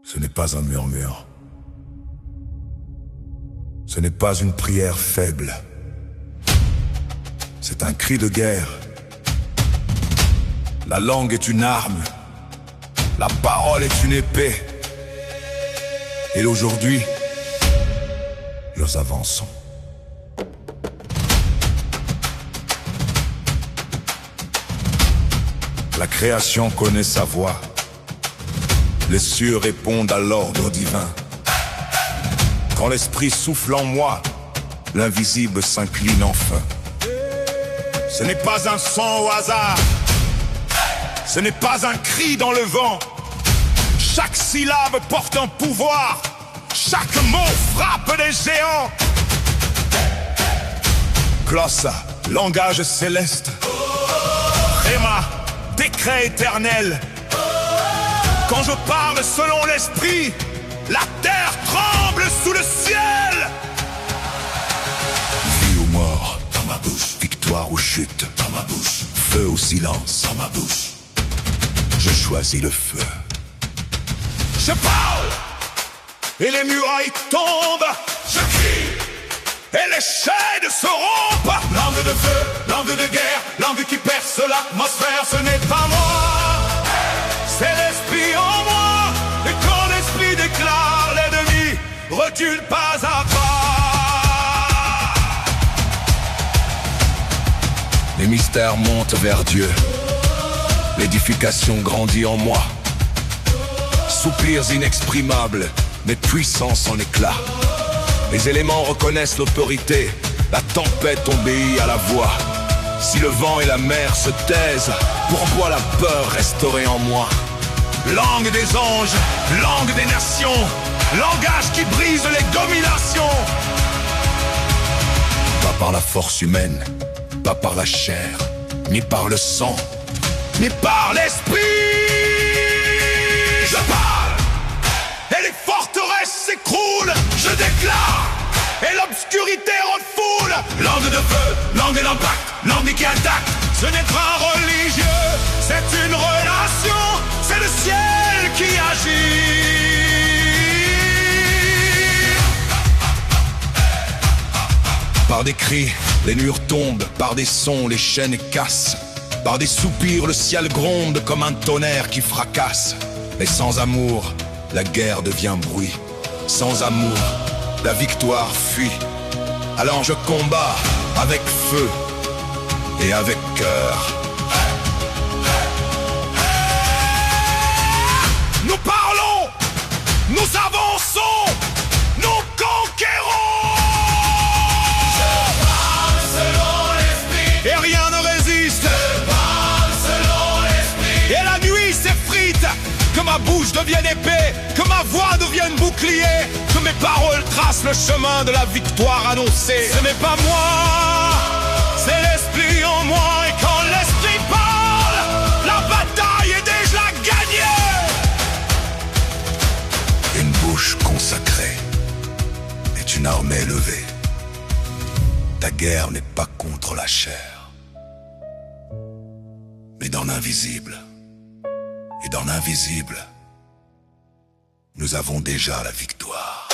Ce n'est pas un murmure. Ce n'est pas une prière faible. C'est un cri de guerre. La langue est une arme. La parole est une épée. Et aujourd'hui, nous avançons. La création connaît sa voix. Les cieux répondent à l'ordre divin. Quand l'esprit souffle en moi, l'invisible s'incline enfin. Ce n'est pas un son au hasard. Ce n'est pas un cri dans le vent. Chaque syllabe porte un pouvoir. Chaque mot frappe des géants. Glossa, langage céleste. Rhéma, décret éternel. Quand je parle selon l'esprit, la terre tremble sous le ciel. Vie ou mort, dans ma bouche. Victoire ou chute, dans ma bouche. Feu ou silence, dans ma bouche. Je choisis le feu. Je parle, et les murailles tombent. Je crie, et les chaînes se rompent. Langue de feu, langue de guerre, langue qui perce l'atmosphère. Ce n'est pas moi, c'est l'esprit en moi. Et quand l'esprit déclare, l'ennemi recule pas à pas. Les mystères montent vers Dieu. L'édification grandit en moi. Soupirs inexprimables, mais puissance en éclat. Les éléments reconnaissent l'autorité. La tempête obéit à la voix. Si le vent et la mer se taisent, pourquoi la peur resterait en moi? Langue des anges, langue des nations, langage qui brise les dominations. Pas par la force humaine, pas par la chair, ni par le sang, ni par l'esprit. Je parle, et les forteresses s'écroulent. Je déclare, et l'obscurité refoule. Langue de feu, langue d'impact, langue qui attaque. Ce n'est pas religieux, c'est une relation. C'est le ciel qui agit. Par des cris, les murs tombent. Par des sons, les chaînes cassent. Par des soupirs, le ciel gronde comme un tonnerre qui fracasse. Mais sans amour, la guerre devient bruit. Sans amour, la victoire fuit. Alors je combats avec feu et avec cœur. Nous parlons, nous avançons, nous conquérons. Je parle selon l'esprit. Et rien ne résiste. Je parle selon l'esprit. Et la nuit s'effrite. Que ma bouche devienne épée, que ma voix devienne bouclier, que mes paroles tracent le chemin de la victoire annoncée. Ce n'est pas moi, c'est l'esprit en moi. Et quand l'esprit parle, la bataille est déjà gagnée. Une bouche consacrée est une armée levée. Ta guerre n'est pas contre la chair, mais dans l'invisible. Et dans l'invisible, nous avons déjà la victoire.